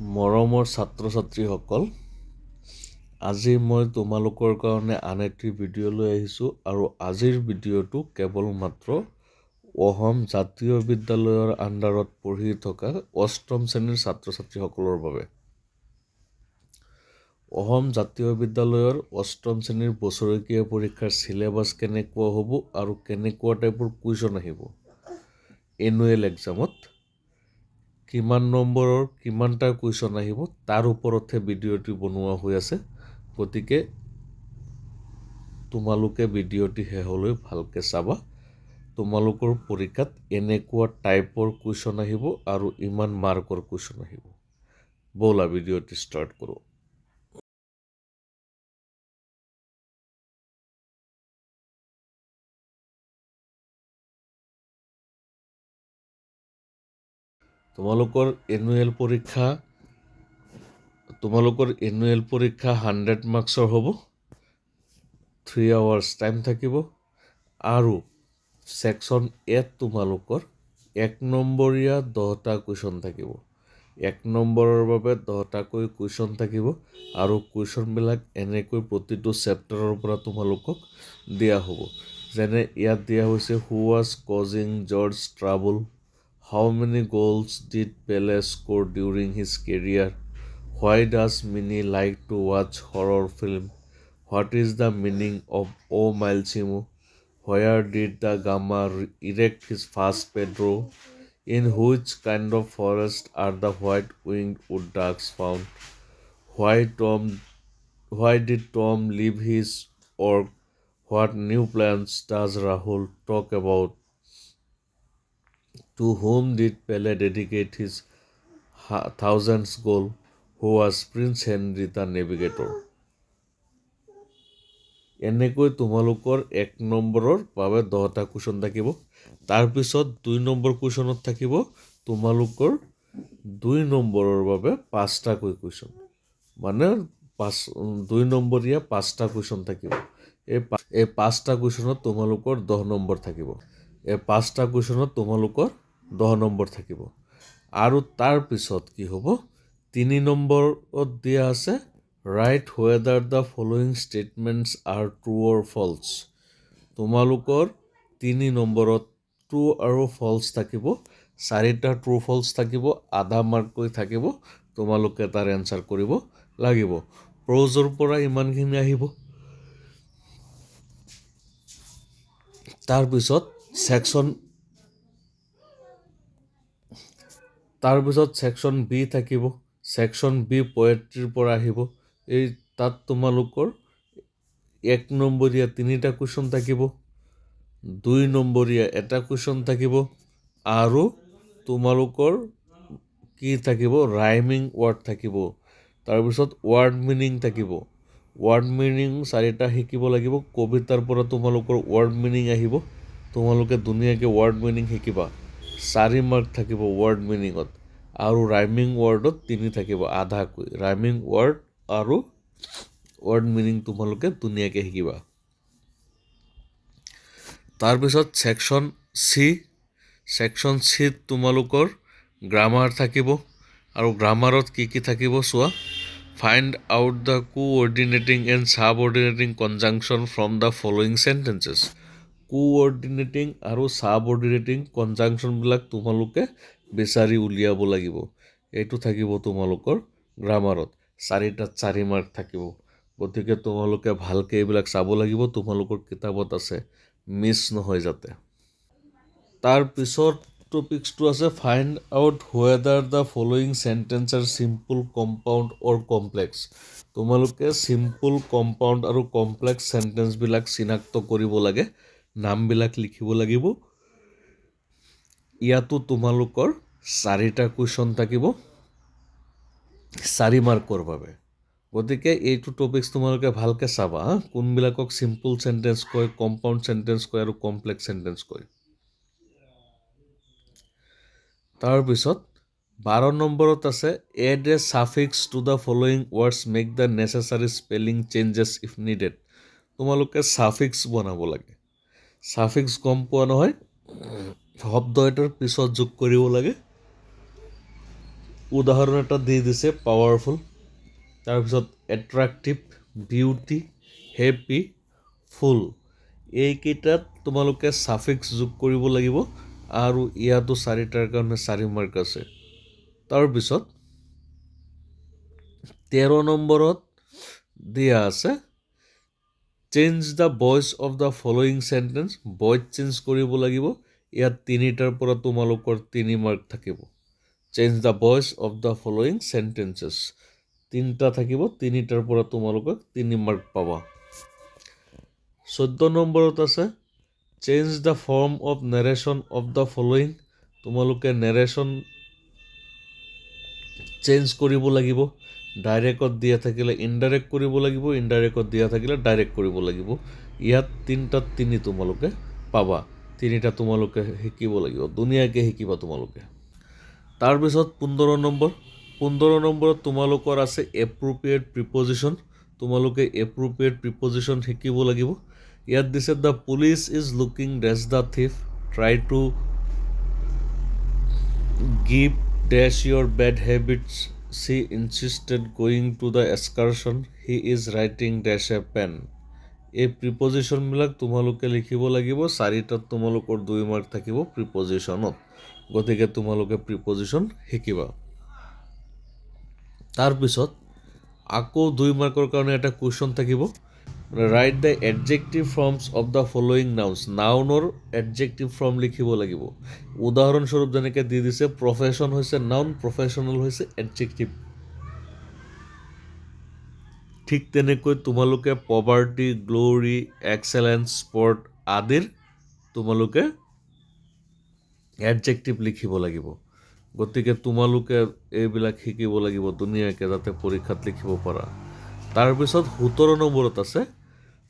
মৰমৰ ছাত্ৰ ছাত্ৰীসকল, আজি মই তোমালোকৰ কাৰণে আন এটি ভিডিঅ' লৈ আহিছোঁ আৰু আজিৰ ভিডিঅ'টো কেৱল মাত্ৰ অসম জাতীয় বিদ্যালয়ৰ আণ্ডাৰত পঢ়ি থকা অষ্টম শ্ৰেণীৰ ছাত্ৰ ছাত্ৰীসকলৰ বাবে। অসম জাতীয় বিদ্যালয়ৰ অষ্টম শ্ৰেণীৰ বছৰেকীয়া পৰীক্ষাৰ চিলেবাছ কেনেকুৱা হ'ব আৰু কেনেকুৱা টাইপৰ কুৱেশ্যন আহিব এনুৱেল এক্সামত, কিমান নম্বৰৰ কিমানটা কুৱেশ্যন আহিব তাৰ ওপৰতহে ভিডিঅ'টি বনোৱা হৈ আছে। গতিকে তোমালোকে ভিডিঅ'টি শেষলৈ ভালকৈ চাবা। তোমালোকৰ পৰীক্ষাত এনেকুৱা টাইপৰ কুৱেশ্যন আহিব আৰু ইমান মাৰ্কৰ কুৱেশ্যন আহিব। ব'লা ভিডিঅ'টি ষ্টাৰ্ট কৰোঁ। তোমালোকৰ এনুৱেল পৰীক্ষা 100 মাৰ্কছৰ হ'ব। 3 hours টাইম থাকিব আৰু ছেকশ্যন এত তোমালোকৰ 1 নম্বৰীয়া 10টা কুৱেশ্যন থাকিব। 1 নম্বৰৰ বাবে 10টাকৈ কুৱেশ্যন থাকিব আৰু কুৱেশ্যনবিলাক এনেকৈ প্ৰতিটো চেপ্টাৰৰ পৰা তোমালোকক দিয়া হ'ব। যেনে ইয়াত দিয়া হৈছে who was causing George trouble, how many goals did Pele score during his career, why does Minnie like to watch horror film, what is the meaning of O' Mailchimo, where did the Gama erect his first padrao, in which kind of forest are the white winged wood ducks found, why did Tom leave his ark, what new planes does Rahul talk about, to whom did Pele dedicate his 1000th goal, who was Prince Henry the Navigator। এনেকৈ তোমালোকৰ 1 নম্বৰৰ বাবে 10টা question থাকিব। তাৰপিছত 2 number কুৱেশ্যনত থাকিব তোমালোকৰ 2 নম্বৰৰ বাবে 5টাকৈ কুৱেশ্যন, মানে 2 নম্বৰীয়া 5টা কুৱেশ্যন থাকিব। এই 5টা কুৱেশ্যনত তোমালোকৰ 10 নম্বৰ থাকিব। এই 5টা কুৱেশ্যনত তোমালোকৰ 10 নম্বৰ থাকিব। আৰু তাৰপিছত কি হ'ব, 3 নম্বৰত দিয়া আছে write whether the following statements are true or false. তোমালোকৰ 3 নম্বৰত ট্ৰু আৰু ফল্ছ থাকিব। 4টা ট্ৰু ফল্ছ থাকিব, আধা মাৰ্ককৈ থাকিব। তোমালোকে তাৰ এনচাৰ কৰিব লাগিব। প্ৰ'জৰ পৰা ইমানখিনি আহিব। তাৰপিছত ছেকশ্যন বি থাকিব। ছেকশ্যন বি পয়েট্ৰিৰ পৰা আহিব। তাত তোমালোকৰ 1 নম্বৰীয়া 3টা কুৱেশ্যন থাকিব, 2 নম্বৰীয়া 1টা কুৱেশ্যন থাকিব আৰু তোমালোকৰ কি থাকিব, ৰাইমিং ৱৰ্ড থাকিব। তাৰপিছত ৱৰ্ড মিনিং থাকিব। ৱৰ্ড মিনিং 4টা শিকিব লাগিব। কবিতাৰ পৰা তোমালোকৰ ৱৰ্ড মিনিং আহিব। তোমালোকে ধুনীয়াকৈ ৱৰ্ড মিনিং শিকিবা। 4 মাৰ্ক থাকিব ৱৰ্ড মিনিঙত আৰু ৰাইমিং ৱৰ্ডত 3 থাকিব আধাকৈ। ৰাইমিং ৱৰ্ড আৰু ৱৰ্ড মিনিং তোমালোকে ধুনীয়াকৈ শিকিবা। তাৰপিছত ছেকশ্যন চিত তোমালোকৰ গ্ৰামাৰ থাকিব আৰু গ্ৰামাৰত কি কি থাকিব চোৱা। Find out the coordinating and subordinating conjunction from the following sentences. Coordinating আৰু ছাবঅৰ্ডিনেটিং কনজাংচনবিলাক তোমালোকে বিচাৰি উলিয়াব লাগিব। এইটো থাকিব তোমালোকৰ গ্ৰামাৰত। 4টাত 4 মাৰ্ক থাকিব। গতিকে তোমালোকে ভালকৈ এইবিলাক চাব লাগিব। তোমালোকৰ কিতাপত আছে, মিছ নহয় যাতে। তাৰপিছত টপিক্সটো আছে find out whether the following sentence are simple, compound or complex. তোমালোকে চিম্পল, কম্পাউণ্ড আৰু কমপ্লেক্স চেণ্টেঞ্চবিলাক চিনাক্ত কৰিব লাগে। নামবিলাক লিখিব লাগিব। ইয়াতো তোমালোকৰ 4টা কুৱেশ্যন থাকিব 4 মাৰ্কৰ বাবে। গতিকে এইটো টপিক্স তোমালোকে ভালকৈ চাবা। কোনবিলাকক চিম্পল চেণ্টেঞ্চ কয়, কম্পাউণ্ড চেণ্টেঞ্চ কয় আৰু কমপ্লেক্স চেণ্টেঞ্চ কয়। তাৰপিছত 12 নম্বৰত আছে add a suffix to the following words, make the necessary spelling changes if needed. তোমালোকে ছাফিক্স বনাব লাগে। ছাফিক্স গম পোৱা নহয়, শব্দ এটাৰ পিছত যোগ কৰিব লাগে। উদাহৰণ এটা দি দিছে পাৱাৰফুল, তাৰপিছত এট্ৰাক্টিভ, বিউটি, হেপি, ফুল। এইকেইটাত তোমালোকে ছাফিক্স যোগ কৰিব লাগিব আৰু ইয়াতো 4টাৰ কাৰণে 4 মাৰ্ক আছে। তাৰপিছত 13 নম্বৰত দিয়া আছে change the voice of the following sentence. Voice change কৰিব লাগিব। ইয়াত 3টাৰ পৰা তোমালোকৰ 3 মাৰ্ক থাকিব। Change the voice of the following sentences 3টা থাকিব, 3টাৰ পৰা তোমালোকে 3 মাৰ্ক পাবা। 14 নম্বৰত আছে change the form of narration of the following. তোমালোকে নেৰেশ্যন চেঞ্জ কৰিব লাগিব। ডাইৰেক্টত দিয়া থাকিলে ইনডাইৰেক্ট কৰিব লাগিব, ইনডাইৰেক্টত দিয়া থাকিলে ডাইৰেক্ট কৰিব লাগিব। ইয়াত 3টাত 3 তোমালোকে পাবা। 3টা তোমালোকে শিকিব লাগিব, ধুনীয়াকৈ শিকিবা তোমালোকে। তাৰপিছত 15 নম্বৰত তোমালোকৰ আছে এপ্ৰপ্ৰিয়েট প্ৰিপজিশ্যন। তোমালোকে এপ্ৰপ্ৰিয়েট প্ৰিপজিশ্যন শিকিব লাগিব। ইয়াত দিছে the police is looking dash the thief, try to give dash your bad habits, she insisted going to the excursion, he is writing dash a pen। এই প্ৰিপজিশ্যনবিলাক তোমালোকে লিখিব লাগিব। 4টাত তোমালোকৰ 2 মাৰ্ক থাকিব প্ৰিপজিশ্যনত, গতিকে তোমালোকে প্ৰিপজিশ্যন শিকিবা। তাৰপিছত আকৌ 2 মাৰ্কৰ কাৰণে এটা কুৱেশ্যন থাকিব, write the adjective forms of the following nouns. নাউনৰ এডজেক্টিভ ফৰ্ম লিখিব লাগিব। উদাহৰণস্বৰূপ যেনেকৈ দি দিছে প্ৰফেশ্যন হৈছে নাউন, প্ৰফেশ্যনেল হৈছে এডজেক্টিভ। ঠিক তেনেকৈ তোমালোকে পভাৰ্টি, গ্ল'ৰি, এক্সেলেঞ্চ, স্পৰ্ট আদিৰ তোমালোকে এডজেক্টিভ লিখিব লাগিব। গতিকে তোমালোকে এইবিলাক শিকিব লাগিব ধুনীয়াকৈ, যাতে পৰীক্ষাত লিখিব পাৰা। তাৰপিছত 17 নম্বৰত আছে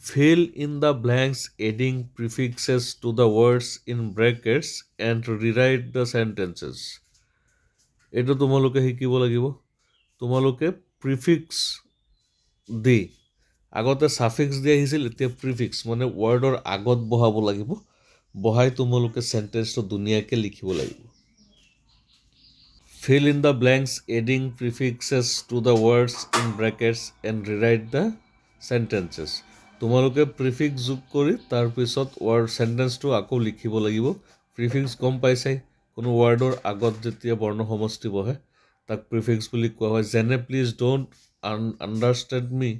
fill in the blanks adding prefixes to the words in brackets and rewrite the sentences. এইটো তোমালোকে শিকিব লাগিব। তোমালোকে প্ৰিফিক্স দি, আগতে ছাফিক্স দি আহিছিল, এতিয়া প্ৰিফিক্স মানে ৱৰ্ডৰ আগত বহাব লাগিব। বহাই তোমালোকে চেণ্টেন্সটো ধুনীয়াকৈ লিখিব লাগিব। Fill in the blanks adding prefixes to the words in brackets and rewrite the sentences. তোমালোকে প্ৰিফিক্স যোগ কৰি তাৰপিছত চেণ্টেন্সটো আকৌ লিখিব লাগিব। প্ৰিফিক্স গম পাইছাই, কোনো ৱৰ্ডৰ আগত যেতিয়া বৰ্ণ সমষ্টি বহে তাক প্ৰিফিক্স বুলি কোৱা হয়। যেনে please don't understand me,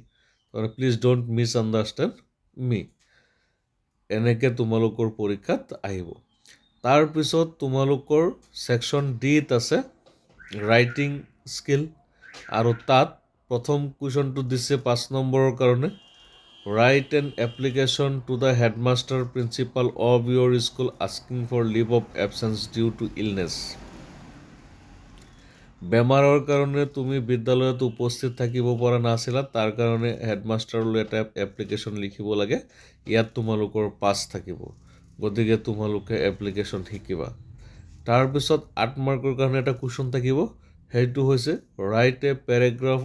please don't misunderstand me, এনেকৈ তোমালোকৰ পৰীক্ষাত আহিব। তাৰপিছত তোমালোকৰ ছেকশ্যন ডিত আছে ৰাইটিং স্কিল, আৰু তাত প্ৰথম কুৱেশ্যনটো দিছে 5 নম্বৰৰ কাৰণে, write an application to the headmaster principal of your school asking for leave of absence due to illness. বেমাৰৰ কাৰণে তুমি বিদ্যালয়ত উপস্থিত থাকিব পৰা নাছিলা, তাৰ কাৰণে হেডমাষ্টাৰলৈ এটা এপ্লিকেশ্যন লিখিব লাগে। ইয়াত তোমালোকৰ 5 থাকিব, গতিকে তোমালোকে এপ্লিকেশ্যন শিকিবা। তাৰপিছত 8 মাৰ্কৰ কাৰণে এটা কুৱেশ্যন থাকিব, সেইটো হৈছে write a paragraph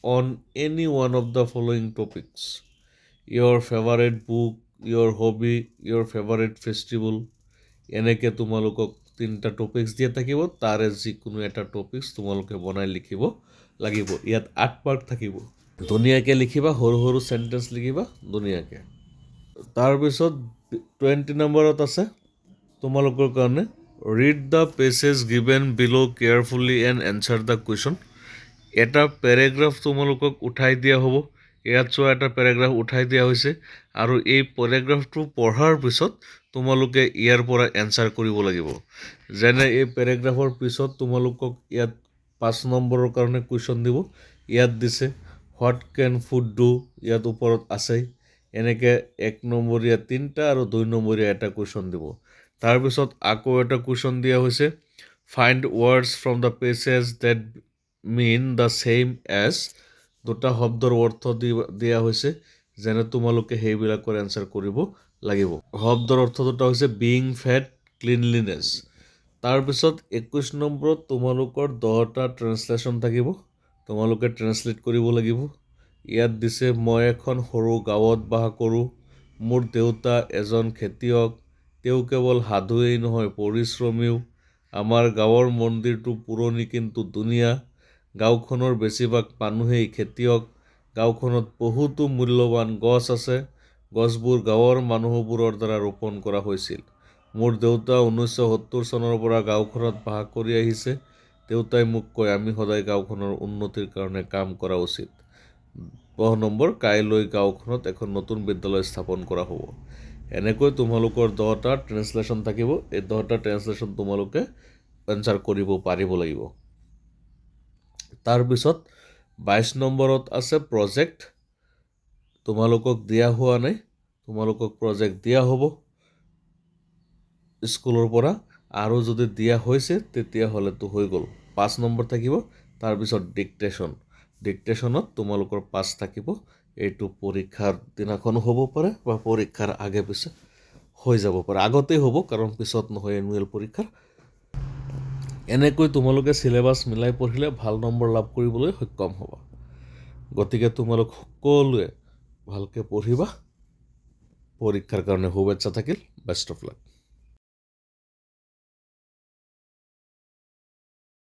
on any one of the following topics, your favourite book, your hobby, your favourite festival. এনেকৈ তোমালোকক 3টা টপিকছ দিয়া থাকিব, তাৰে যিকোনো এটা টপিকছ তোমালোকে বনাই লিখিব লাগিব। ইয়াত 8 মাৰ্ক থাকিব। ধুনীয়াকৈ লিখিবা, সৰু সৰু চেণ্টেন্স লিখিবা ধুনীয়াকৈ। তাৰপিছত 20 নম্বৰত আছে তোমালোকৰ কাৰণে read the passage given below' carefully and answer the question. এটা পেৰেগ্ৰাফ তোমালোকক উঠাই দিয়া হ'ব। ইয়াত চোৱা, এটা পেৰেগ্ৰাফ উঠাই দিয়া হৈছে, আৰু এই পেৰেগ্ৰাফটো পঢ়াৰ পিছত তোমালোকে ইয়াৰ পৰা এনচাৰ কৰিব লাগিব। যেনে এই পেৰেগ্ৰাফৰ পিছত তোমালোকক ইয়াত 5 নম্বৰৰ কাৰণে কুৱেশ্যন দিব। ইয়াত দিছে হোৱাট কেন ফুড ডু, ইয়াত ওপৰত আছেই। এনেকৈ 1 নম্বৰীয়া 3টা আৰু 2 নম্বৰীয়া এটা কুৱেশ্যন দিব। তাৰপিছত আকৌ এটা কুৱেশ্যন দিয়া হৈছে find words from the passage that mean the same as. 2টা শব্দৰ অৰ্থ দিয়া হৈছে, যেনে তোমালোকে সেইবিলাকৰ এনচাৰ কৰিব লাগিব। শব্দৰ অৰ্থ 2টা হৈছে বিং ফেড, ক্লিনলিনেছ। তাৰপিছত 21 নম্বৰত তোমালোকৰ 10টা ট্ৰেন্সলেশ্যন থাকিব, তোমালোকে ট্ৰেন্সলেট কৰিব লাগিব। ইয়াত দিছে মই এখন সৰু গাঁৱত বাস কৰোঁ, মোৰ দেউতা এজন খেতিয়ক, তেওঁ কেৱল সাধুৱেই নহয় পৰিশ্ৰমীও, আমাৰ গাঁৱৰ মন্দিৰটো পুৰণি কিন্তু ধুনীয়া। গাঁওখনৰ বেছিভাগ মানুহেই খেতিয়ক। গাঁওখনত বহুতো মূল্যৱান গছ আছে। গছবোৰ গাঁৱৰ মানুহবোৰৰ দ্বাৰা ৰোপণ কৰা হৈছিল। মোৰ দেউতা 1970 চনৰ পৰা গাঁওখনত বাস কৰি আহিছে। দেউতাই মোক কয় আমি সদায় গাঁওখনৰ উন্নতিৰ কাৰণে কাম কৰা উচিত। 10 নম্বৰ, কাইলৈ গাঁওখনত এখন নতুন বিদ্যালয় স্থাপন কৰা হ'ব। এনেকৈ তোমালোকৰ 10টা ট্ৰেন্সলেশ্যন থাকিব। এই 10টা ট্ৰেন্সলেশ্যন তোমালোকে এনচাৰ কৰিব পাৰিব লাগিব। তাৰপিছত 22 নম্বৰত আছে প্ৰজেক্ট। তোমালোকক দিয়া হোৱা নাই, তোমালোকক প্ৰজেক্ট দিয়া হ'ব স্কুলৰ পৰা, আৰু যদি দিয়া হৈছে তেতিয়াহ'লেতো হৈ গ'ল। 5 নম্বৰ থাকিব। তাৰপিছত ডিক্টেশ্যনত তোমালোকৰ 5 থাকিব। এইটো পৰীক্ষাৰ দিনাখন হ'ব পাৰে বা পৰীক্ষাৰ আগে পিছে হৈ যাব পাৰে। আগতেই হ'ব কাৰণ পিছত নহয় এনুৱেল পৰীক্ষাৰ। এনেকৈ তোমালোকে চিলেবাছ মিলাই পঢ়িলে ভাল নম্বৰ লাভ কৰিবলৈ সক্ষম হ'বা। গতিকে তোমালোক সকলোৱে ভালকৈ পঢ়িবা। পৰীক্ষাৰ কাৰণে শুভেচ্ছা থাকিল। Best of luck.